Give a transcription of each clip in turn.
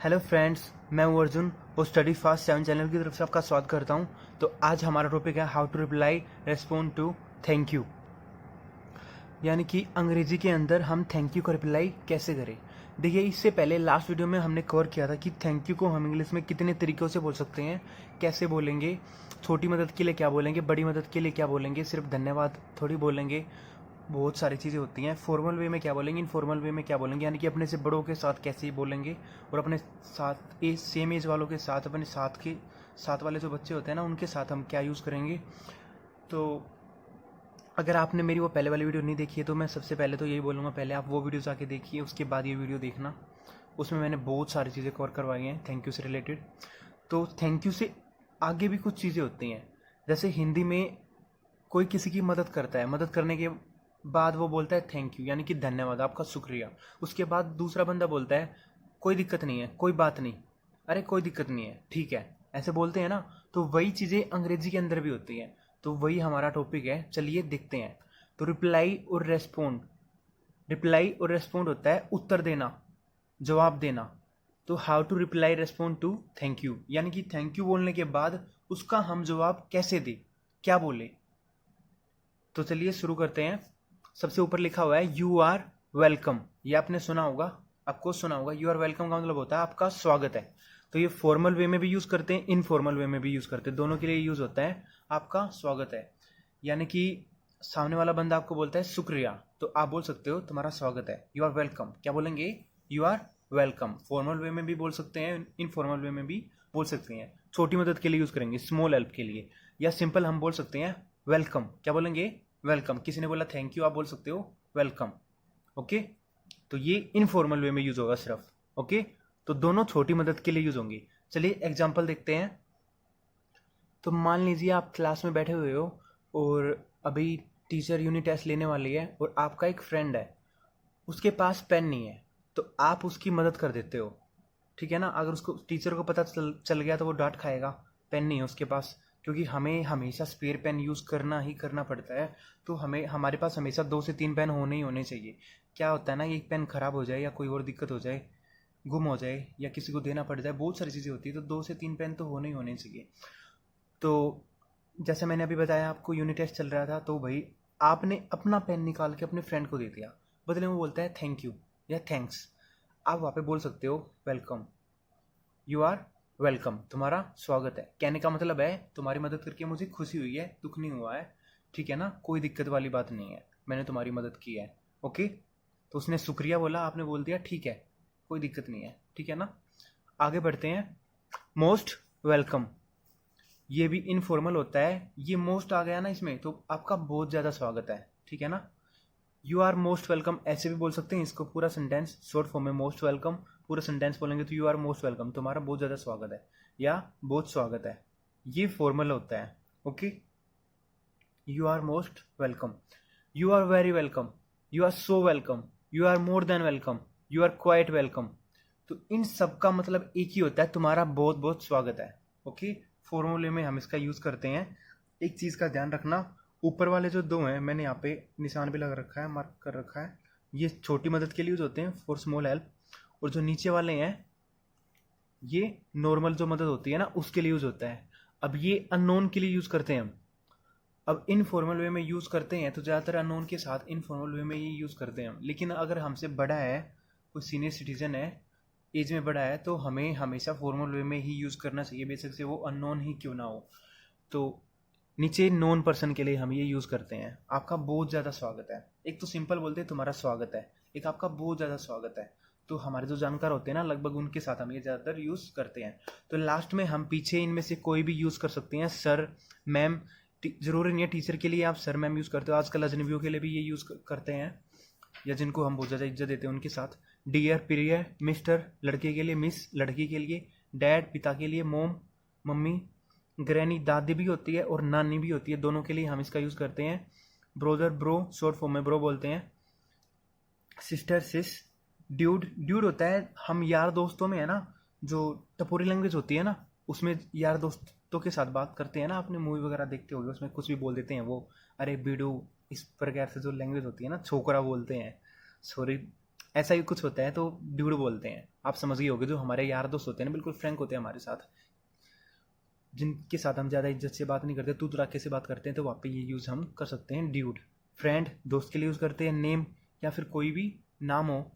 Hello friends, मैं हूँ अर्जुन और स्टडी फास्ट 7 चैनल की तरफ से आपका स्वागत करता हूँ। तो आज हमारा टॉपिक है how to reply respond to thank you, यानी कि अंग्रेजी के अंदर हम थैंक यू का रिप्लाई कैसे करें। देखिए, इससे पहले लास्ट वीडियो में हमने कवर किया था कि थैंक यू को हम इंग्लिश में कितने तरीक़ों से बोल सकते हैं, कैसे बोलेंगे, छोटी मदद के लिए क्या बोलेंगे, बड़ी मदद के लिए क्या बोलेंगे, सिर्फ धन्यवाद थोड़ी बोलेंगे, बहुत सारी चीज़ें होती हैं। फॉर्मल वे में क्या बोलेंगे, इनफॉर्मल वे में क्या बोलेंगे, यानी कि अपने से बड़ों के साथ कैसे बोलेंगे और अपने साथ सेम एज वालों के साथ, अपने साथ वाले जो बच्चे होते हैं ना, उनके साथ हम क्या यूज़ करेंगे। तो अगर आपने मेरी वो पहले वाली वीडियो नहीं देखी है तो मैं सबसे पहले तो यही बोलूँगा, पहले आप वो वीडियो जाके देखिए, उसके बाद ये वीडियो देखना। उसमें मैंने बहुत सारी चीज़ें कवर करवाई हैं थैंक यू से रिलेटेड। तो थैंक यू से आगे भी कुछ चीज़ें होती हैं, जैसे हिंदी में कोई किसी की मदद करता है, मदद करने के बाद वो बोलता है थैंक यू, यानी कि धन्यवाद, आपका शुक्रिया। उसके बाद दूसरा बंदा बोलता है कोई दिक्कत नहीं है, कोई बात नहीं, अरे कोई दिक्कत नहीं है, ठीक है, ऐसे बोलते हैं ना। तो वही चीज़ें अंग्रेजी के अंदर भी होती हैं। तो वही हमारा टॉपिक है, चलिए देखते हैं। तो रिप्लाई और रेस्पोंड होता है उत्तर देना, जवाब देना। तो how to reply respond to thank you, यानी कि थैंक यू बोलने के बाद उसका हम जवाब कैसे दें, क्या बोले। तो चलिए शुरू करते हैं। सबसे ऊपर लिखा हुआ है यू आर वेलकम, ये आपने सुना होगा, आपको सुना होगा। यू आर वेलकम का मतलब होता है आपका स्वागत है। तो ये फॉर्मल वे में भी यूज़ करते हैं, इनफॉर्मल वे में भी यूज़ करते हैं, दोनों के लिए यूज़ होता है आपका स्वागत है। यानी कि सामने वाला बंदा आपको बोलता है शुक्रिया, तो आप बोल सकते हो तुम्हारा स्वागत है, यू आर वेलकम। क्या बोलेंगे, you are welcome. Formal way में भी बोल सकते हैं, इनफॉर्मल वे में भी बोल सकते हैं। छोटी मदद के लिए यूज़ करेंगे, स्मॉल हेल्प के लिए, या सिंपल हम बोल सकते हैं वेलकम। क्या बोलेंगे, वेलकम। किसी ने बोला थैंक यू, आप बोल सकते हो वेलकम। ओके, तो ये इनफॉर्मल वे में यूज होगा सिर्फ। ओके, तो दोनों छोटी मदद के लिए यूज होंगे। चलिए एग्जांपल देखते हैं। तो मान लीजिए आप क्लास में बैठे हुए हो और अभी टीचर यूनिट टेस्ट लेने वाली है और आपका एक फ्रेंड है, उसके पास पेन नहीं है, तो आप उसकी मदद कर देते हो, ठीक है ना। अगर उसको टीचर को पता चल गया तो वो डांट खाएगा, पेन नहीं है उसके पास, क्योंकि हमें हमेशा स्पेयर पेन यूज़ करना ही करना पड़ता है। तो हमारे पास हमेशा 2 से 3 पेन होने ही होने चाहिए। क्या होता है ना, एक पेन ख़राब हो जाए या कोई और दिक्कत हो जाए, गुम हो जाए या किसी को देना पड़ जाए, बहुत सारी चीज़ें होती है, तो 2 से 3 पेन तो होने ही होने चाहिए। तो जैसे मैंने अभी बताया आपको, यूनिट टेस्ट चल रहा था, तो भाई आपने अपना पेन निकाल के अपने फ्रेंड को दे दिया, बदले में बोलता है थैंक यू या थैंक्स। आप वहाँ पे बोल सकते हो वेलकम, यू आर वेलकम, तुम्हारा स्वागत है। कहने का मतलब है तुम्हारी मदद करके मुझे खुशी हुई है, दुख नहीं हुआ है, ठीक है ना, कोई दिक्कत वाली बात नहीं है, मैंने तुम्हारी मदद की है। ओके, तो उसने शुक्रिया बोला, आपने बोल दिया ठीक है, कोई दिक्कत नहीं है, ठीक है ना। आगे बढ़ते हैं। मोस्ट वेलकम, ये भी इनफॉर्मल होता है। ये मोस्ट आ गया ना इसमें, तो आपका बहुत ज़्यादा स्वागत है, ठीक है ना। यू आर मोस्ट वेलकम ऐसे भी बोल सकते हैं इसको, पूरा सेंटेंस शॉर्ट फॉर्म में मोस्ट वेलकम, पूरा सेंटेंस बोलेंगे तो यू आर मोस्ट वेलकम, तुम्हारा बहुत ज़्यादा स्वागत है या बहुत स्वागत है। ये फॉर्मल होता है। Okay, you are most welcome, you are very welcome, you are so welcome, you are more than welcome, you are quite welcome. तो इन सब का मतलब एक ही होता है, तुम्हारा बहुत बहुत स्वागत है। ओके, फॉर्मूले में हम इसका यूज़ करते हैं। एक चीज़ का ध्यान रखना, ऊपर वाले जो 2 हैं, मैंने यहाँ पे निशान भी लगा रखा है, मार्क कर रखा है, ये छोटी मदद के लिए यूज होते हैं, फॉर स्मॉल हेल्प। और जो नीचे वाले हैं, ये नॉर्मल जो मदद होती है ना, उसके लिए यूज होता है। अब ये अननोन के लिए यूज करते हैं हम। अब इनफॉर्मल वे में यूज करते हैं तो ज़्यादातर अननोन के साथ इनफॉर्मल वे में ये यूज करते हैं हम। लेकिन अगर हमसे बड़ा है, कोई सीनियर सिटीजन है, एज में बड़ा है, तो हमें हमेशा फॉर्मल वे में ही यूज करना चाहिए, बेशक से वो अननोन ही क्यों ना हो। तो नीचे नॉन पर्सन के लिए हम ये यूज़ करते हैं, आपका बहुत ज़्यादा स्वागत है। एक तो सिंपल बोलते हैं तुम्हारा स्वागत है, एक आपका बहुत ज़्यादा स्वागत है। तो हमारे जो जानकार होते हैं ना, लगभग उनके साथ हम ये ज़्यादातर यूज़ करते हैं। तो लास्ट में हम पीछे इनमें से कोई भी यूज़ कर सकते हैं, सर, मैम। ज़रूरी नहीं है टीचर के लिए आप सर मैम यूज़ करते हो, आजकल अजनबियों के लिए भी ये यूज़ करते हैं, या जिनको हम बहुत ज़्यादा इज्जत देते हैं उनके साथ। डियर, प्रिय, मिस्टर लड़के के लिए, मिस लड़की के लिए, डैड पिता के लिए, मोम मम्मी, ग्रैनी दादी भी होती है और नानी भी होती है, दोनों के लिए हम इसका यूज़ करते हैं। ब्रोदर ब्रो, शॉर्ट फॉर्म में ब्रो बोलते हैं। सिस्टर सिस। ड्यूड, ड्यूड होता है हम यार दोस्तों में है ना, जो टपोरी लैंग्वेज होती है ना, उसमें यार दोस्तों के साथ बात करते हैं ना, आपने मूवी वगैरह देखते होगे, उसमें कुछ भी बोल देते हैं वो, अरे बीडू, इस प्रकार से जो लैंग्वेज होती है ना, छोकरा बोलते हैं, सॉरी, ऐसा ही कुछ होता है, तो ड्यूड बोलते हैं। आप समझ गए होगे, जो हमारे यार दोस्त होते हैं ना, बिल्कुल फ्रैंक होते हैं हमारे साथ, जिनके साथ हम ज़्यादा इज्जत से बात नहीं करते, तू तड़ाके से बात करते हैं, तो वहाँ पे ये यूज़ हम कर सकते हैं ड्यूड। फ्रेंड दोस्त के लिए यूज़ करते हैं, नेम या फिर कोई भी नाम हो,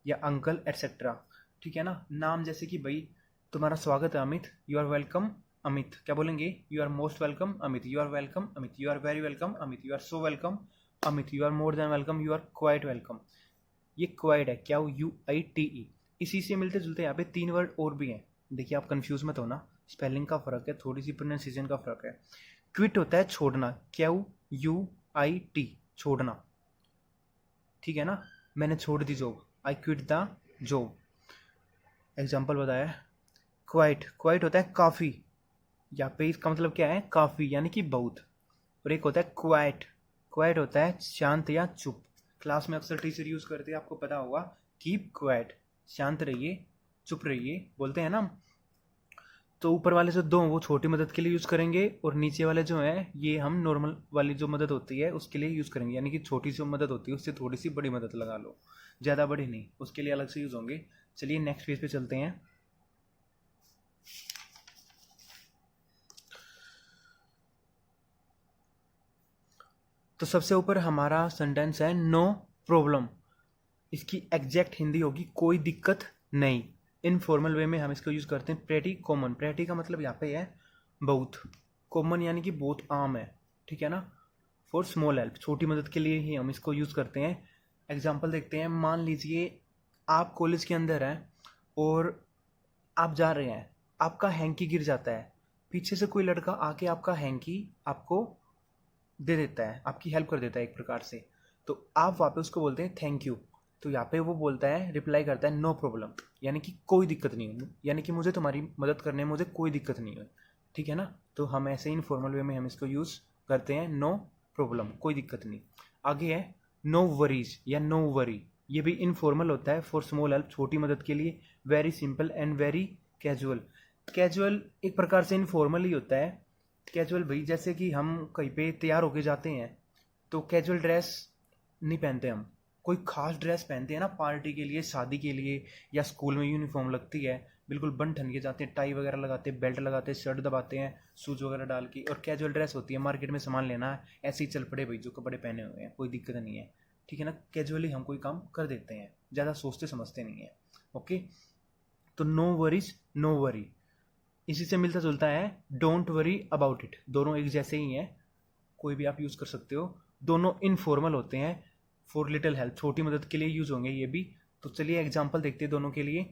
या अंकल एटसेट्रा, ठीक है ना। नाम जैसे कि भाई तुम्हारा स्वागत है Amit, you are welcome Amit, क्या बोलेंगे, you are most welcome Amit, you are welcome Amit, you are very welcome Amit, you are so welcome Amit, you are more than welcome, you are quite welcome. ये क्वाइट है, क्या UITE। इसी से मिलते जुलते यहाँ पे 3 वर्ड और भी हैं, देखिए आप कंफ्यूज मत होना, स्पेलिंग का फर्क है, थोड़ी सी प्रोनाउंसिएशन का फर्क है। क्विट होता है छोड़ना, QUIT, छोड़ना, ठीक है ना, मैंने छोड़ दी job, I quit the job. Example बताया। क्वाइट, क्वाइट होता है काफ़ी, यहाँ पे इसका मतलब क्या है, काफ़ी यानी कि बहुत। और एक होता है क्वाइट, क्वाइट होता है शांत या चुप। क्लास में अक्सर टीचर यूज़ करते हैं, आपको पता होगा, कीप क्वाइट, शांत रहिए, चुप रहिए, बोलते हैं ना। तो ऊपर वाले जो दो वो छोटी मदद के लिए यूज़ करेंगे, और नीचे वाले जो हैं ये हम नॉर्मल वाली जो मदद होती है उसके लिए यूज़ करेंगे, यानी कि छोटी जो मदद होती है उससे थोड़ी सी बड़ी मदद लगा लो, ज़्यादा बड़ी नहीं, उसके लिए अलग से यूज़ होंगे। चलिए नेक्स्ट पेज पे चलते हैं। तो सबसे ऊपर हमारा सेंटेंस है नो प्रॉब्लम, इसकी एग्जैक्ट हिंदी होगी कोई दिक्कत नहीं। इनफॉर्मल वे में हम इसको यूज़ करते हैं प्रेटी कॉमन, प्रेटी का मतलब यहाँ पे है बहुत, कॉमन यानी कि बहुत आम है, ठीक है ना। फॉर स्मॉल हेल्प, छोटी मदद के लिए ही हम इसको यूज़ करते हैं। एग्जाम्पल देखते हैं, मान लीजिए आप कॉलेज के अंदर हैं और आप जा रहे हैं, आपका हैंकी गिर जाता है, पीछे से कोई लड़का आके आपका हैंकी आपको दे देता है, आपकी हेल्प कर देता है एक प्रकार से, तो आप वहाँ पे उसको बोलते हैं थैंक यू। तो यहाँ पे वो बोलता है, रिप्लाई करता है नो प्रॉब्लम, यानी कि कोई दिक्कत नहीं है, यानी कि मुझे तुम्हारी मदद करने में मुझे कोई दिक्कत नहीं है, ठीक है ना। तो हम ऐसे इनफॉर्मल वे में हम इसको यूज़ करते हैं नो प्रॉब्लम, कोई दिक्कत नहीं। आगे है नो वरीज या नो वरी, ये भी इनफॉर्मल होता है फॉर स्मॉल हेल्प, छोटी मदद के लिए, very simple and very casual. Casual एक प्रकार से इनफॉर्मल ही होता है। कैजुअल भाई जैसे कि हम कहीं पे तैयार होके जाते हैं तो कैजुअल ड्रेस नहीं पहनते हम, कोई खास ड्रेस पहनते हैं ना पार्टी के लिए, शादी के लिए, या स्कूल में यूनिफॉर्म लगती है, बिल्कुल बन ठन के जाते हैं, टाई वगैरह लगाते हैं, बेल्ट लगाते हैं, शर्ट दबाते हैं, शूज वगैरह डाल के। और कैजुअल ड्रेस होती है मार्केट में सामान लेना है, ऐसे ही चल पड़े भाई जो कपड़े पहने हुए हैं, कोई दिक्कत नहीं है, ठीक है ना। कैजुअली हम कोई काम कर देते हैं, ज़्यादा सोचते समझते नहीं है, ओके। तो नो वरीज नो वरी, इसी से मिलता जुलता है डोंट वरी अबाउट इट, दोनों एक जैसे ही हैं, कोई भी आप यूज़ कर सकते हो, दोनों इनफॉर्मल होते हैं, फॉर लिटिल हेल्प, छोटी मदद के लिए यूज़ होंगे ये भी। तो चलिए एग्जांपल देखते हैं दोनों के लिए।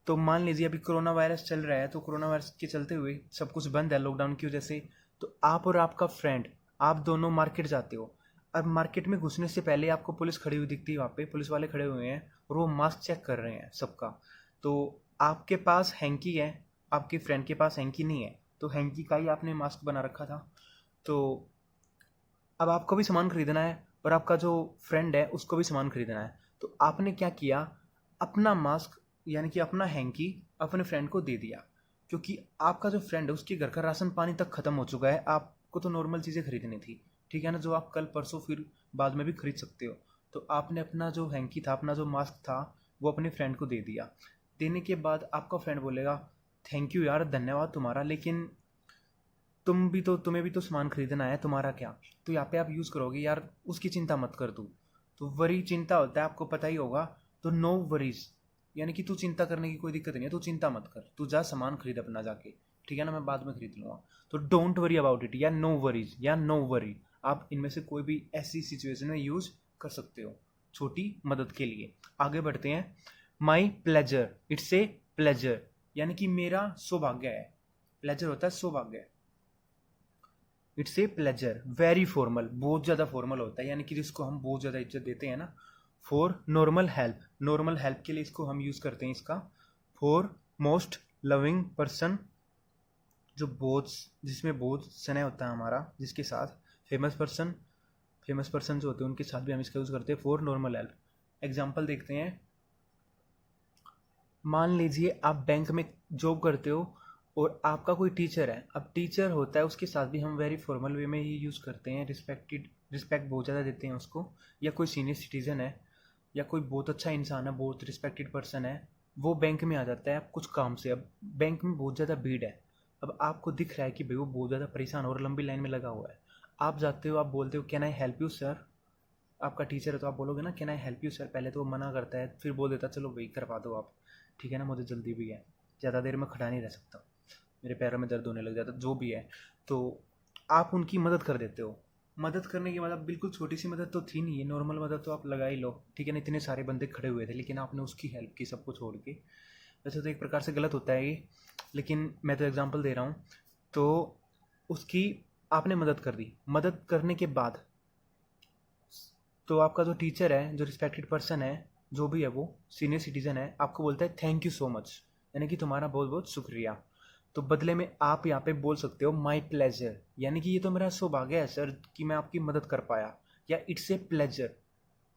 तो मान लीजिए अभी कोरोना वायरस चल रहा है, तो कोरोना वायरस के चलते हुए सब कुछ बंद है लॉकडाउन की वजह से, तो आप और आपका फ्रेंड, आप दोनों मार्केट जाते हो। अब मार्केट में घुसने से पहले आपको पुलिस खड़ी हुई दिखती है, वहाँ पे पुलिस वाले खड़े हुए हैं और वो मास्क चेक कर रहे हैं सबका। तो आपके पास हैंकी है, आपके फ्रेंड के पास हैंकी नहीं है, तो हैंकी का ही आपने मास्क बना रखा था। तो अब आपको भी सामान खरीदना है और आपका जो फ्रेंड है उसको भी सामान खरीदना है, तो आपने क्या किया, अपना मास्क यानी कि अपना हैंकी अपने फ्रेंड को दे दिया, क्योंकि आपका जो फ्रेंड है उसके घर का राशन पानी तक खत्म हो चुका है, आपको तो नॉर्मल चीज़ें खरीदनी थी, ठीक है ना, जो आप कल परसों फिर बाद में भी खरीद सकते हो। तो आपने अपना जो हैंकी था, अपना जो मास्क था, वो अपने फ्रेंड को दे दिया। देने के बाद आपका फ्रेंड बोलेगा थैंक यू यार, धन्यवाद तुम्हारा, लेकिन तुम्हें भी तो सामान खरीदना है, तुम्हारा क्या। तो यहाँ पे आप यूज़ करोगे यार उसकी चिंता मत कर तू, तो वरी चिंता होता है, आपको पता ही होगा। तो नो वरीज यानी कि तू चिंता करने की कोई दिक्कत नहीं है, तू चिंता मत कर, तू जा सामान खरीद अपना जाके, ठीक है ना, मैं बाद में खरीद लूँगा। तो डोंट वरी अबाउट इट या नो वरीज या नो वरी, आप इनमें से कोई भी ऐसी सिचुएशन में यूज़ कर सकते हो छोटी मदद के लिए। आगे बढ़ते हैं। My pleasure, it's a pleasure, यानी कि मेरा सौभाग्य है, प्लेजर होता है सौभाग्य, it's a pleasure. Very formal, बहुत ज़्यादा फॉर्मल होता है, यानी कि जिसको हम बहुत ज़्यादा इज्जत देते हैं ना। For normal help, normal help के लिए इसको हम यूज़ करते हैं इसका। फॉर मोस्ट लविंग पर्सन, जो बहुत, जिसमें बहुत स्नेह होता है हमारा, जिसके साथ। फेमस पर्सन, फेमस पर्सन जो होते हैं उनके साथ भी हम इसका यूज़ करते हैं फॉर नॉर्मल हेल्प। एग्जाम्पल देखते हैं। मान लीजिए आप बैंक में जॉब करते हो और आपका कोई टीचर है, अब टीचर होता है उसके साथ भी हम वेरी फॉर्मल वे में ही यूज़ करते हैं, रिस्पेक्ट बहुत ज़्यादा देते हैं उसको। या कोई सीनियर सिटीज़न है या कोई बहुत अच्छा इंसान है, बहुत रिस्पेक्टेड पर्सन है, वो बैंक में आ जाता है आप कुछ काम से। अब बैंक में बहुत ज़्यादा भीड़ है, अब आपको दिख रहा है कि भाई वो बहुत ज़्यादा परेशान और लंबी लाइन में लगा हुआ है। आप जाते हो, आप बोलते हो can I help you sir. आपका टीचर है तो आप बोलोगे ना can I help you sir. पहले तो वो मना करता है, फिर बोल देता चलो वही करवा दो आप, ठीक है ना, मुझे जल्दी भी है, ज़्यादा देर में खड़ा नहीं रह सकता, मेरे पैरों में दर्द होने लग जाता, जो भी है। तो आप उनकी मदद कर देते हो। मदद करने के बाद अब बिल्कुल छोटी सी मदद तो थी नहीं, ये नॉर्मल मदद तो आप लगा ही लो, ठीक है ना। इतने सारे बंदे खड़े हुए थे लेकिन आपने उसकी हेल्प की सबको छोड़ के। वैसे तो एक प्रकार से गलत होता है ये, लेकिन मैं तो एग्जांपल दे रहा हूँ। तो उसकी आपने मदद कर दी। मदद करने के बाद तो आपका जो टीचर है, जो रिस्पेक्टेड पर्सन है, जो भी है वो सीनियर सिटीजन है, आपको बोलता है थैंक यू सो मच, यानी कि तुम्हारा बहुत बहुत शुक्रिया। तो बदले में आप यहाँ पे बोल सकते हो माई प्लेजर, यानी कि ये तो मेरा सौभाग्य है सर कि मैं आपकी मदद कर पाया, या इट्स ए प्लेजर।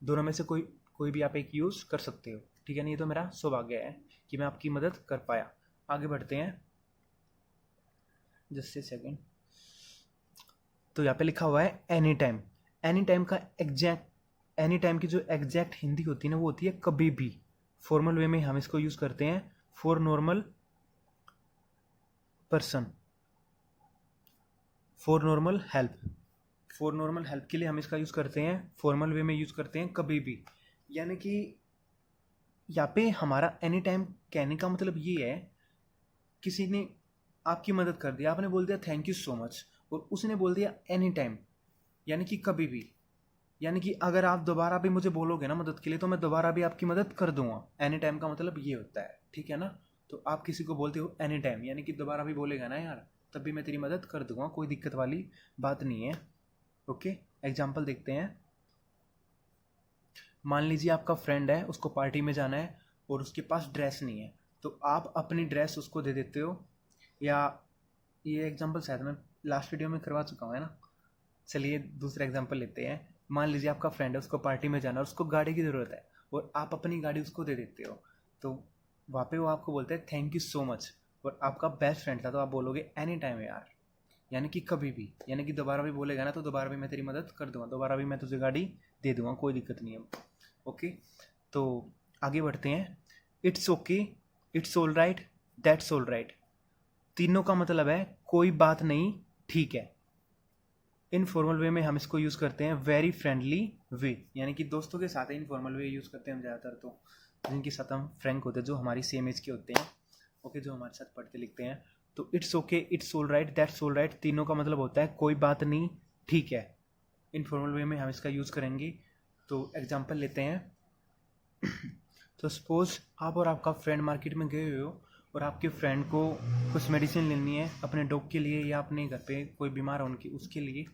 दोनों में से कोई कोई भी आप एक यूज़ कर सकते हो, ठीक है ना। ये तो मेरा सौभाग्य है कि मैं आपकी मदद कर पाया। आगे बढ़ते हैं, जस्ट ए सेकेंड। तो यहाँ पे लिखा हुआ है एनी टाइम। एनी टाइम का एग्जैक्ट, एनी टाइम की जो एग्जैक्ट हिंदी होती है ना वो होती है कभी भी। फॉर्मल वे में हम इसको यूज़ करते हैं for normal person, for normal help. For normal help के लिए हम इसका यूज़ करते हैं, फॉर्मल वे में यूज़ करते हैं कभी भी। यानी कि यहाँ पे हमारा एनी टाइम कहने का मतलब ये है, किसी ने आपकी मदद कर दी, आपने बोल दिया थैंक यू सो मच, और उसने बोल दिया एनी टाइम, यानी कि कभी भी। यानी कि अगर आप दोबारा भी मुझे बोलोगे ना मदद के लिए तो मैं दोबारा भी आपकी मदद कर दूंगा। एनी टाइम का मतलब ये होता है, ठीक है ना। तो आप किसी को बोलते हो एनी टाइम, यानी कि दोबारा भी बोलेगा ना यार, तब भी मैं तेरी मदद कर दूंगा, कोई दिक्कत वाली बात नहीं है। ओके, एग्जाम्पल देखते हैं। मान लीजिए आपका फ्रेंड है, उसको पार्टी में जाना है और उसके पास ड्रेस नहीं है, तो आप अपनी ड्रेस उसको दे देते हो। या ये एग्जाम्पल शायद मैं लास्ट वीडियो में करवा चुका हूँ, है ना। चलिए दूसरा एग्जाम्पल लेते हैं। मान लीजिए आपका फ्रेंड है, उसको पार्टी में जाना है और उसको गाड़ी की ज़रूरत है, और आप अपनी गाड़ी उसको दे देते हो। तो वहाँ पे वो आपको बोलते हैं थैंक यू सो मच, और आपका बेस्ट फ्रेंड था तो आप बोलोगे एनी टाइम यार, यानी कि कभी भी। यानी कि दोबारा भी बोलेगा ना तो दोबारा भी मैं तेरी मदद कर दूंगा, दोबारा भी मैं तुझे गाड़ी दे दूंगा, कोई दिक्कत नहीं है। ओके, तो आगे बढ़ते हैं। It's okay, it's all right, that's all right. तीनों का मतलब है कोई बात नहीं, ठीक है। इनफॉर्मल वे में हम इसको यूज़ करते हैं वेरी फ्रेंडली वे, यानी कि दोस्तों के साथ इनफॉर्मल वे यूज़ करते हैं हम ज़्यादातर, तो जिनके साथ हम फ्रैंक होते हैं, जो हमारी सेम एज के होते हैं, ओके, जो हमारे साथ पढ़ते लिखते हैं। तो it's okay, it's all right, that's all right, तीनों का मतलब होता है कोई बात नहीं, ठीक है। इनफॉर्मल वे में हम इसका यूज़ करेंगे। तो एग्जाम्पल लेते हैं। तो सपोज आप और आपका फ्रेंड मार्केट में गए हुए हो और आपके फ्रेंड को कुछ मेडिसिन लेनी है अपने डॉग के लिए, या अपने घर पे कोई बीमार है उनकी उसके लिए।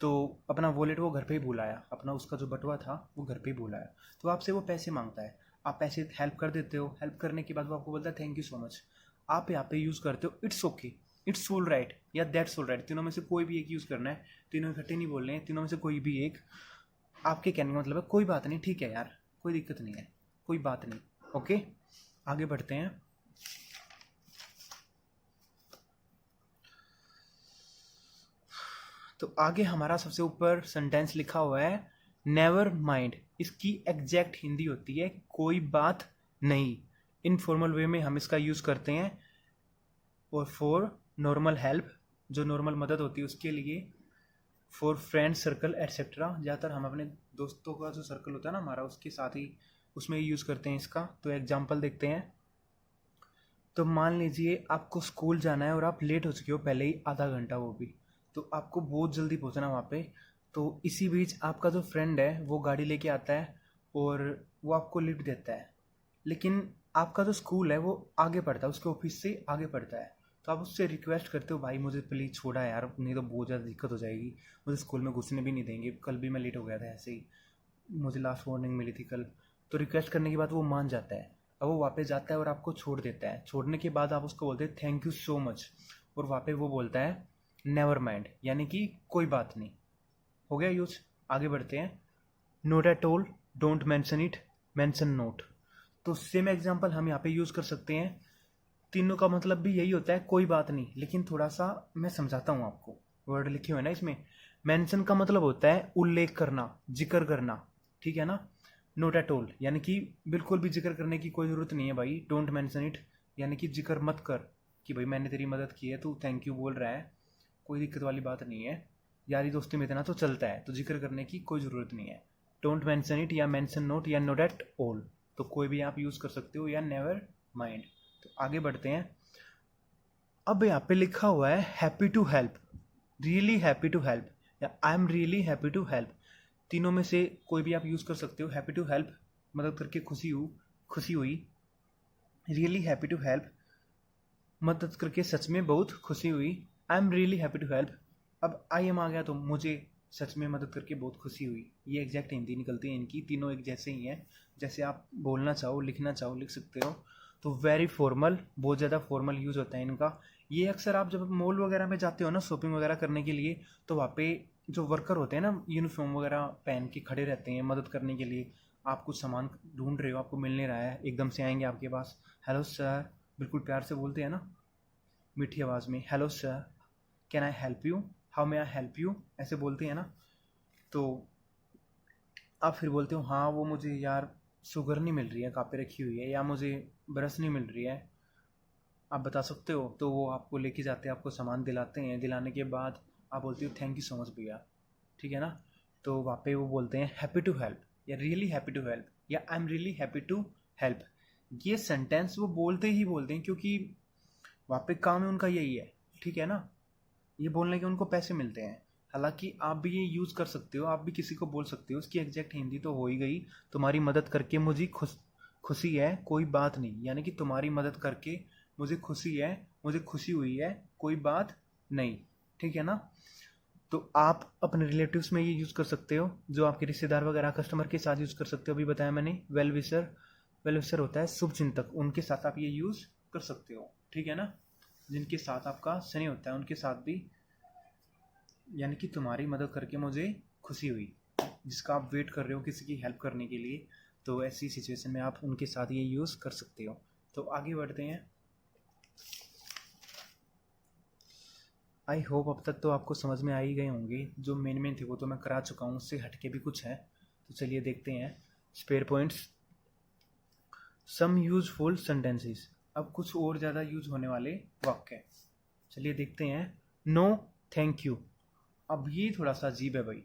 तो अपना वॉलेट वो घर पे ही भूलाया, अपना उसका जो बटुआ था वो घर पे ही भूलाया। तो आपसे वो पैसे मांगता है, आप पैसे हेल्प कर देते हो। हेल्प करने के बाद वो आपको बोलता है थैंक यू सो मच। आप यहाँ पे यूज़ करते हो it's okay, it's all right, या दैट्स ऑल राइट। तीनों में से कोई भी एक यूज़ करना है, तीनों इकट्ठे नहीं बोलने हैं, तीनों में से कोई भी एक। आपके कहने का मतलब है कोई बात नहीं, ठीक है यार, कोई दिक्कत नहीं है, कोई बात नहीं। ओके, आगे बढ़ते हैं। तो आगे हमारा सबसे ऊपर सेंटेंस लिखा हुआ है नेवर माइंड। इसकी एग्जैक्ट हिंदी होती है कोई बात नहीं। इनफॉर्मल वे में हम इसका यूज़ करते हैं और फॉर नॉर्मल हेल्प, जो नॉर्मल मदद होती है उसके लिए, फॉर फ्रेंड सर्कल एट्सेट्रा। ज़्यादातर हम अपने दोस्तों का जो सर्कल होता है ना हमारा, उसके साथ ही उसमें यूज़ करते हैं इसका। तो एग्जाम्पल देखते हैं। तो मान लीजिए आपको स्कूल जाना है और आप लेट हो चुके हो पहले ही आधा घंटा, वो भी, तो आपको बहुत जल्दी पहुंचना वहाँ पे। तो इसी बीच आपका जो फ्रेंड है वो गाड़ी लेके आता है और वो आपको लिफ्ट देता है, लेकिन आपका जो स्कूल है वो आगे पड़ता है, उसके ऑफिस से आगे पड़ता है। तो आप उससे रिक्वेस्ट करते हो भाई मुझे प्लीज़ छोड़ा यार, नहीं तो बहुत ज़्यादा दिक्कत हो जाएगी, मुझे स्कूल में घुसने भी नहीं देंगे, कल भी मैं लेट हो गया था ऐसे ही, मुझे लास्ट वार्निंग मिली थी कल। तो रिक्वेस्ट करने के बाद वो मान जाता है। अब वो वापस जाता है और आपको छोड़ देता है। छोड़ने के बाद आप उसको बोलते हैं थैंक यू सो मच, और वहाँ पे वो बोलता है नेवर माइंड, यानी कि कोई बात नहीं। हो गया यूज। आगे बढ़ते हैं। Note at all, don't mention it, mention note. तो सेम एग्जांपल हम यहाँ पे यूज कर सकते हैं। तीनों का मतलब भी यही होता है कोई बात नहीं, लेकिन थोड़ा सा मैं समझाता हूँ आपको। वर्ड लिखे हुए ना इसमें। मेंशन का मतलब होता है उल्लेख करना, जिक्र करना, ठीक है ना। नोट एट ऑल, यानी कि बिल्कुल भी जिक्र करने की कोई ज़रूरत नहीं है भाई। डोंट मेंशन इट, यानी कि जिक्र मत कर कि भाई मैंने तेरी मदद की है, तू थैंक यू बोल रहा है, कोई दिक्कत वाली बात नहीं है। यारी दोस्ती में इतना तो चलता है, तो जिक्र करने की कोई ज़रूरत नहीं है। डोंट मेंशन इट या मेंशन नोट या नोट एट ऑल, तो कोई भी आप यूज़ कर सकते हो, या नेवर माइंड। तो आगे बढ़ते हैं। अब यहाँ पे लिखा हुआ है happy to help, really happy to help, या I am really happy to help. तीनों में से कोई भी आप यूज़ कर सकते हो। हैप्पी टू हेल्प, मदद करके खुशी हुई। रियली हैप्पी टू हेल्प, मदद करके सच में बहुत खुशी हुई। I am really happy to help, अब आई एम आ गया तो मुझे सच में मदद करके बहुत खुशी हुई। ये एग्जैक्ट हिंदी निकलती है इनकी, तीनों एक जैसे ही हैं। जैसे आप बोलना चाहो, लिखना चाहो, लिख सकते हो। तो वेरी फॉर्मल, बहुत ज़्यादा फॉर्मल यूज़ होता है इनका। ये अक्सर आप जब मॉल वगैरह में जाते हो ना, शॉपिंग वगैरह करने के लिए, तो वहाँ पे जो वर्कर होते हैं ना, यूनिफॉर्म वगैरह पहन के खड़े रहते हैं मदद करने के लिए। आप कुछ सामान ढूंढ रहे हो, आपको मिल नहीं रहा है, एकदम से आएंगे आपके पास, हेलो सर, बिल्कुल प्यार से बोलते हैं ना, मीठी आवाज़ में, hello sir, can I help you, how may I help you, ऐसे बोलते हैं ना। तो आप फिर बोलते हो, हाँ वो मुझे यार शुगर नहीं मिल रही है, कहाँ पे रखी हुई है, या मुझे ब्रश नहीं मिल रही है, आप बता सकते हो। तो वो आपको लेके जाते हैं, आपको सामान दिलाते हैं। दिलाने के बाद आप बोलते हो थैंक यू सो मच भैया, ठीक है ना। तो वहाँ पे वो बोलते हैं हैप्पी टू हेल्प, या रियली हैप्पी टू हेल्प, या I am really happy to help. ये सेंटेंस वो बोलते ही बोलते हैं, क्योंकि वहाँ पे काम है उनका यही है, ठीक है ना। ये बोलने के उनको पैसे मिलते हैं। हालांकि आप भी ये यूज़ कर सकते हो, आप भी किसी को बोल सकते हो। उसकी एग्जैक्ट हिंदी तो हो ही गई, तुम्हारी मदद करके मुझे खुशी है, कोई बात नहीं, यानी कि तुम्हारी मदद करके मुझे खुशी है, मुझे खुशी हुई है, कोई बात नहीं, ठीक है ना। तो आप अपने रिलेटिव्स में ये यूज़ कर सकते हो, जो आपके रिश्तेदार वगैरह कस्टमर के साथ यूज़ कर सकते हो। अभी बताया मैंने, वेल विशर, वेल विशर होता है शुभ चिंतक, उनके साथ आप ये यूज़ कर सकते हो, ठीक है ना। जिनके साथ आपका स्नेह होता है उनके साथ भी, यानी कि तुम्हारी मदद करके मुझे खुशी हुई, जिसका आप वेट कर रहे हो किसी की हेल्प करने के लिए, तो ऐसी सिचुएशन में आप उनके साथ ये यूज़ कर सकते हो। तो आगे बढ़ते हैं। आई होप अब तक तो आपको समझ में आ ही गए होंगे। जो मेन थे वो तो मैं करा चुका हूँ, उससे हटके भी कुछ है, तो चलिए देखते हैं। Spare points, some useful sentences, अब कुछ और ज़्यादा यूज होने वाले वाक्य, चलिए देखते हैं। नो थैंक यू, अब ये थोड़ा सा अजीब है भाई।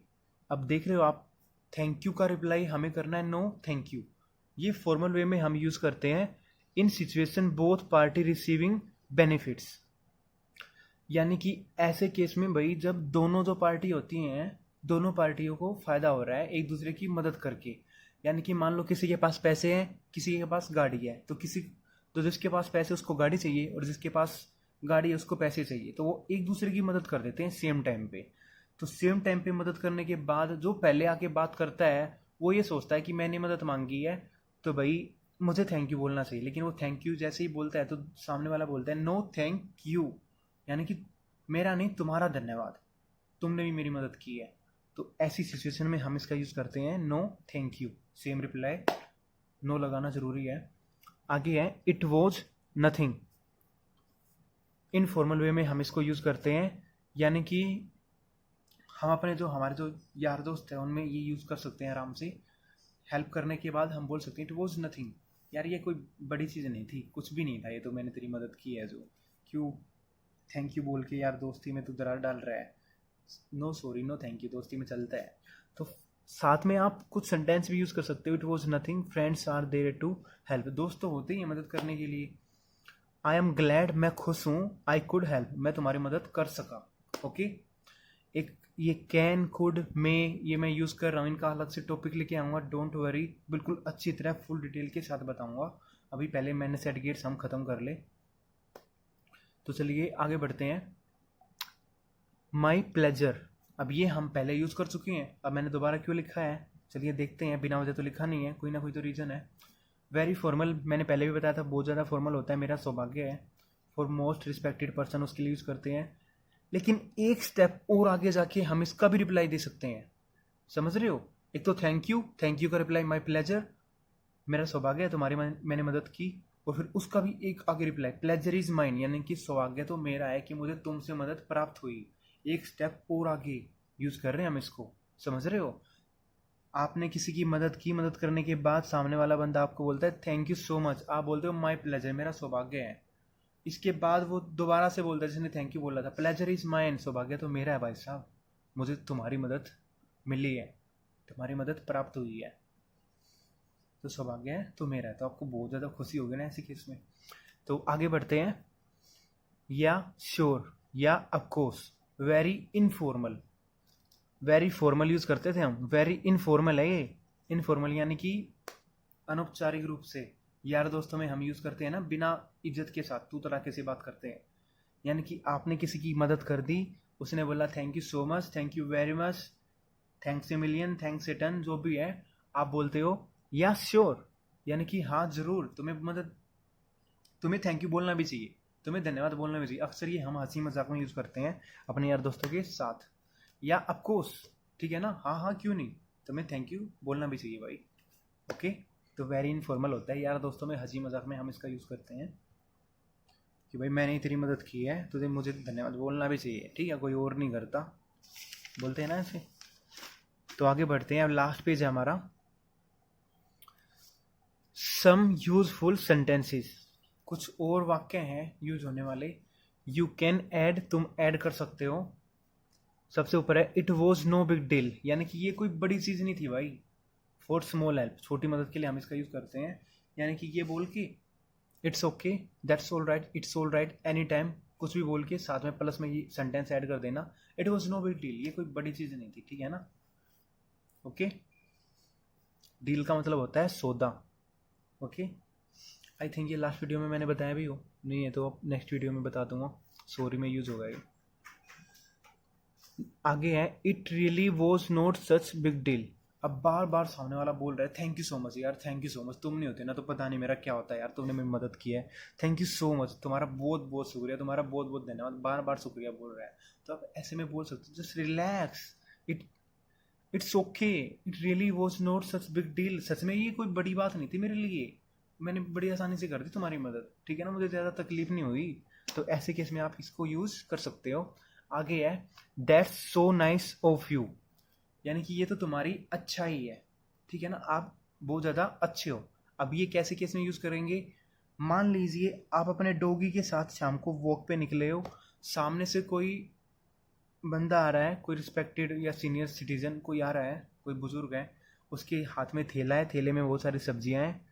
अब देख रहे हो आप, थैंक यू का रिप्लाई हमें करना है नो थैंक यू। ये फॉर्मल वे में हम यूज करते हैं in situation both party receiving benefits, यानी कि ऐसे केस में भाई जब दोनों जो पार्टी होती हैं, दोनों पार्टियों को फायदा हो रहा है एक दूसरे की मदद करके। यानी कि मान लो किसी के पास पैसे हैं, किसी के पास गाड़ी है, तो जिसके पास पैसे उसको गाड़ी चाहिए, और जिसके पास गाड़ी है उसको पैसे चाहिए, तो वो एक दूसरे की मदद कर देते हैं सेम टाइम पे। तो सेम टाइम पे मदद करने के बाद जो पहले आके बात करता है, वो ये सोचता है कि मैंने मदद मांगी है, तो भाई मुझे थैंक यू बोलना चाहिए। लेकिन वो थैंक यू जैसे ही बोलता है, तो सामने वाला बोलता है नो थैंक यू, यानी कि मेरा नहीं तुम्हारा धन्यवाद, तुमने भी मेरी मदद की है। तो ऐसी सिचुएशन में हम इसका यूज़ करते हैं no thank you, same reply, no लगाना जरूरी है। आगे है it was nothing, informal way में हम इसको यूज़ करते हैं, यानी कि हम अपने हमारे जो यार दोस्त हैं उनमें ये यूज़ कर सकते हैं आराम से। हेल्प करने के बाद हम बोल सकते हैं इट वॉज नथिंग, यार ये कोई बड़ी चीज़ नहीं थी, कुछ भी नहीं था, ये तो मैंने तेरी मदद की है, जो क्यों थैंक यू बोल के यार दोस्ती में तो दरार डाल रहा है। No sorry, no thank you दोस्ती में चलता है। तो साथ में आप कुछ सेंटेंस भी यूज़ कर सकते हो, it was nothing, friends are there to help, दोस्त तो होते ही हैं मदद करने के लिए। आई एम ग्लैड, मैं खुश हूँ, आई कुड हेल्प, मैं तुम्हारी मदद कर सका, ओके। एक ये कैन, कुड, में, ये मैं यूज़ कर रहा हूँ, इनका अलग से टॉपिक लेके आऊँगा, डोंट वरी, बिल्कुल अच्छी तरह फुल डिटेल के साथ बताऊँगा। अभी पहले मैंने सेट गेट्स हम ख़त्म कर ले। तो चलिए आगे बढ़ते हैं। माई प्लेजर, अब ये हम पहले यूज़ कर चुके हैं, अब मैंने दोबारा क्यों लिखा है चलिए देखते हैं। बिना वजह तो लिखा नहीं है, कोई ना कोई तो रीज़न है। वेरी फॉर्मल, मैंने पहले भी बताया था, बहुत ज़्यादा फॉर्मल होता है, मेरा सौभाग्य है। फॉर मोस्ट रिस्पेक्टेड पर्सन, उसके लिए यूज़ करते हैं। लेकिन एक स्टेप और आगे जाके हम इसका भी रिप्लाई दे सकते हैं, समझ रहे हो। एक तो थैंक यू का रिप्लाई माई प्लेजर, मेरा सौभाग्य है तुम्हारी मैंने मदद की, और फिर उसका भी एक आगे रिप्लाई, प्लेजर इज माइन, यानी कि सौभाग्य तो मेरा है कि मुझे तुमसे मदद प्राप्त हुई। एक स्टेप और आगे यूज कर रहे हैं हम इसको, समझ रहे हो। आपने किसी की मदद करने के बाद सामने वाला बंदा आपको बोलता है थैंक यू सो मच, आप बोलते हो माई प्लेजर, मेरा सौभाग्य है। इसके बाद वो दोबारा से बोलता है जिसने थैंक यू बोला था, प्लेजर इज माइन, सौभाग्य तो मेरा है भाई साहब, मुझे तुम्हारी मदद मिली है, तुम्हारी मदद प्राप्त हुई है, तो सौभाग्य है तो मेरा है। तो आपको बहुत ज़्यादा खुशी होगी ना ऐसे केस में। तो आगे बढ़ते हैं। या श्योर या of course, very informal, very formal use करते थे हम, वेरी इनफॉर्मल है ये। इनफॉर्मल यानी कि अनौपचारिक रूप से, यार दोस्तों में हम यूज़ करते हैं ना, बिना इज्जत के साथ तू तराके से बात करते हैं। यानी कि आपने किसी की मदद कर दी, उसने बोला thank you so much, thank you very much, thanks a million, thanks a ton, जो भी है, आप बोलते हो या श्योर, यानी कि हाँ ज़रूर, तुम्हें थैंक यू बोलना भी चाहिए, तुम्हें धन्यवाद बोलना भी चाहिए। अक्सर ये हम हंसी मजाक में यूज़ करते हैं अपने यार दोस्तों के साथ। या ऑफकोर्स, ठीक है ना, हाँ हाँ क्यों नहीं, तुम्हें थैंक यू बोलना भी चाहिए भाई। ओके, तो वेरी इनफॉर्मल होता है, यार दोस्तों में हंसी मजाक में हम इसका यूज़ करते हैं कि भाई मैंने तेरी मदद की है तो मुझे धन्यवाद बोलना भी चाहिए, ठीक है, कोई और नहीं करता, बोलते हैं ना ऐसे। तो आगे बढ़ते हैं, अब लास्ट पेज है हमारा, सम यूजफुल सेंटेंसेस, कुछ और वाक्य हैं यूज होने वाले। यू कैन ऐड, तुम ऐड कर सकते हो। सबसे ऊपर है it was no big deal, यानी कि ये कोई बड़ी चीज़ नहीं थी भाई। फॉर स्मॉल हेल्प, छोटी मदद के लिए हम इसका यूज़ करते हैं, यानी कि ये बोल के it's okay, that's all right, it's all right, any time, कुछ भी बोल के साथ में प्लस में ये सेंटेंस ऐड कर देना, it was no big deal, ये कोई बड़ी चीज़ नहीं थी, ठीक है ना। ओके, डील का मतलब होता है सौदा। ओके, आई थिंक ये लास्ट वीडियो में मैंने बताया भी हो, नहीं है तो अब नेक्स्ट वीडियो में बता दूंगा, सॉरी में यूज़ होगा ये। आगे है it really was not such big deal. अब बार बार सामने वाला बोल रहा है थैंक यू सो मच यार, थैंक यू सो मच, तुम नहीं होते ना तो पता नहीं मेरा क्या होता है यार, तुमने मेरी मदद की है, थैंक यू सो मच, तुम्हारा बहुत बहुत शुक्रिया, तुम्हारा बहुत बहुत धन्यवाद, बार बार शुक्रिया बोल रहा है। तो आप ऐसे में बोल सकते हो just relax, it's okay, it really was not such big deal, सच में ये कोई बड़ी बात नहीं थी मेरे लिए, मैंने बड़ी आसानी से कर दी तुम्हारी मदद, ठीक है ना, मुझे ज़्यादा तकलीफ नहीं हुई। तो ऐसे केस में आप इसको यूज़ कर सकते हो। आगे है that's so nice of you, यानी कि ये तो तुम्हारी अच्छाई है, ठीक है ना, आप बहुत ज़्यादा अच्छे हो। अब ये कैसे केस में यूज़ करेंगे, मान लीजिए आप अपने डॉगी के साथ शाम को वॉक पे निकले हो, सामने से कोई बंदा आ रहा है, कोई रिस्पेक्टेड या सीनियर सिटीजन कोई आ रहा है, कोई बुजुर्ग है, उसके हाथ में थैला है, थैले में बहुत सारी सब्जियां हैं,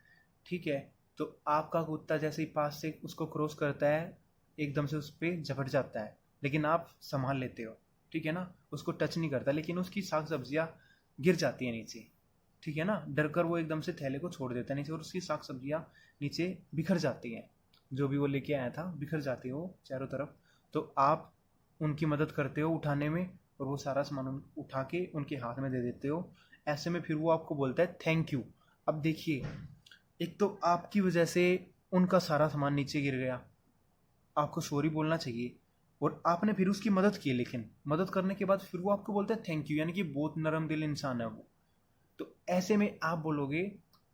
ठीक है, तो आपका कुत्ता जैसे ही पास से उसको क्रॉस करता है एकदम से उस पर झपट जाता है, लेकिन आप संभाल लेते हो, ठीक है ना, उसको टच नहीं करता, लेकिन उसकी साग सब्जियां गिर जाती हैं नीचे, ठीक है ना, डर कर वो एकदम से थैले को छोड़ देता है नीचे और उसकी साग सब्जियां नीचे बिखर जाती हैं, जो भी वो लेके आया था बिखर जाती है वो चारों तरफ। तो आप उनकी मदद करते हो उठाने में और वो सारा सामान उठा के उनके हाथ में दे देते हो। ऐसे में फिर वो आपको बोलता है थैंक यू। अब देखिए, एक तो आपकी वजह से उनका सारा सामान नीचे गिर गया, आपको सॉरी बोलना चाहिए, और आपने फिर उसकी मदद की, लेकिन मदद करने के बाद फिर वो आपको बोलता है थैंक यू, यानी कि बहुत नरम दिल इंसान है वो। तो ऐसे में आप बोलोगे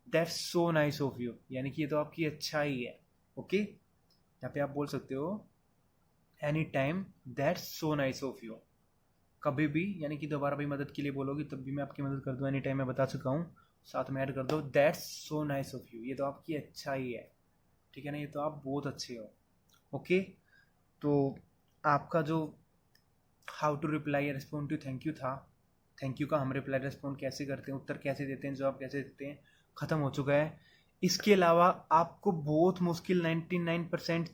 that's so nice of you, यानी कि ये तो आपकी अच्छाई है। ओके, यहाँ पे आप बोल सकते हो any time that's so nice of you, कभी भी, यानी कि दोबारा भी मदद के लिए बोलोगी तब भी मैं आपकी मदद कर दूँ, एनी टाइम मैं बता चुका हूँ, साथ में ऐड कर दो that's so nice of you, ये तो आपकी अच्छाई है, ठीक है ना, ये तो आप बहुत अच्छे हो। ओके, तो आपका जो how to reply respond to thank you था, थैंक यू का हम रिप्लाई रिस्पॉन्ड कैसे करते हैं, उत्तर कैसे देते हैं, जवाब कैसे देते हैं, ख़त्म हो चुका है। इसके अलावा आपको बहुत मुश्किल 99%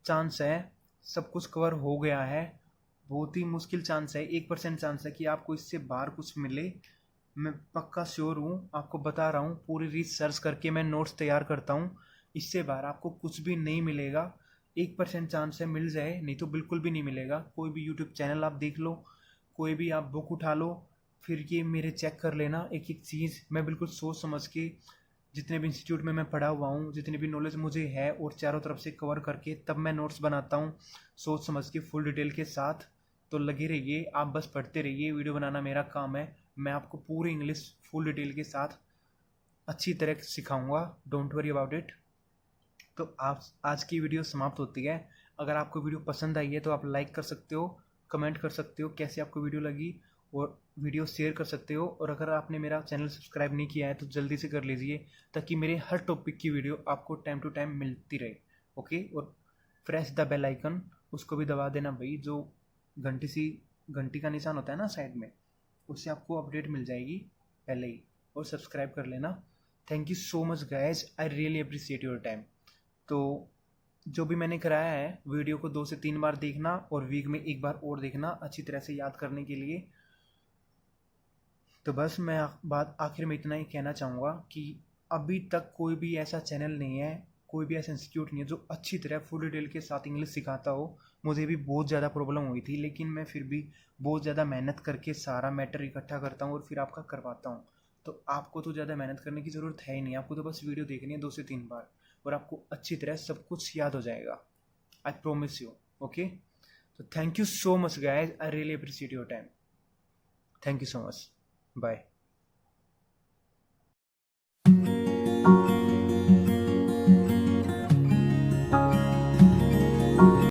चांस है, सब कुछ कवर हो गया है, बहुत ही मुश्किल चांस है, 1% चांस है कि आपको इससे बाहर कुछ मिले। मैं पक्का श्योर हूँ, आपको बता रहा हूँ, पूरी रिसर्च करके मैं नोट्स तैयार करता हूँ, इससे बाहर आपको कुछ भी नहीं मिलेगा। 1% चांस है मिल जाए, नहीं तो बिल्कुल भी नहीं मिलेगा। कोई भी यूट्यूब चैनल आप देख लो, कोई भी आप बुक उठा लो, फिर ये मेरे चेक कर लेना एक एक चीज़, मैं बिल्कुल सोच समझ के, जितने भी इंस्टीट्यूट में मैं पढ़ा हुआ हूँ, जितनी भी नॉलेज मुझे है और चारों तरफ से कवर करके तब मैं नोट्स बनाता हूँ, सोच समझ के फुल डिटेल के साथ। तो लगे रहिए, आप बस पढ़ते रहिए, वीडियो बनाना मेरा काम है, मैं आपको पूरी इंग्लिश फुल डिटेल के साथ अच्छी तरह सिखाऊंगा, डोंट वरी अबाउट इट। तो आप आज की वीडियो समाप्त होती है। अगर आपको वीडियो पसंद आई है तो आप लाइक कर सकते हो, कमेंट कर सकते हो कैसी आपको वीडियो लगी, और वीडियो शेयर कर सकते हो। और अगर आपने मेरा चैनल सब्सक्राइब नहीं किया है तो जल्दी से कर लीजिए, ताकि मेरे हर टॉपिक की वीडियो आपको टाइम टू टाइम मिलती रहे। ओके, और प्रेस द बेल आइकन, उसको भी दबा देना भाई, जो घंटी का निशान होता है ना साइड में, उससे आपको अपडेट मिल जाएगी पहले ही। और सब्सक्राइब कर लेना। Thank you so much guys, I really appreciate your time. तो जो भी मैंने कराया है, वीडियो को 2 से 3 बार देखना और वीक में 1 बार और देखना, अच्छी तरह से याद करने के लिए। तो बस मैं बात आखिर में इतना ही कहना चाहूँगा कि अभी तक कोई भी ऐसा चैनल नहीं है, कोई भी ऐसा इंस्टीट्यूट नहीं है जो अच्छी तरह फुल डिटेल के साथ इंग्लिश सिखाता हो। मुझे भी बहुत ज़्यादा प्रॉब्लम हुई थी, लेकिन मैं फिर भी बहुत ज़्यादा मेहनत करके सारा मैटर इकट्ठा करता हूँ और फिर आपका करवाता हूँ। तो आपको तो ज़्यादा मेहनत करने की ज़रूरत है ही नहीं, आपको तो बस वीडियो देखनी है 2 से 3 बार, और आपको अच्छी तरह सब कुछ याद हो जाएगा। I promise you. ओके, तो thank you so much guys, I really appreciate your time. Thank you so much, bye.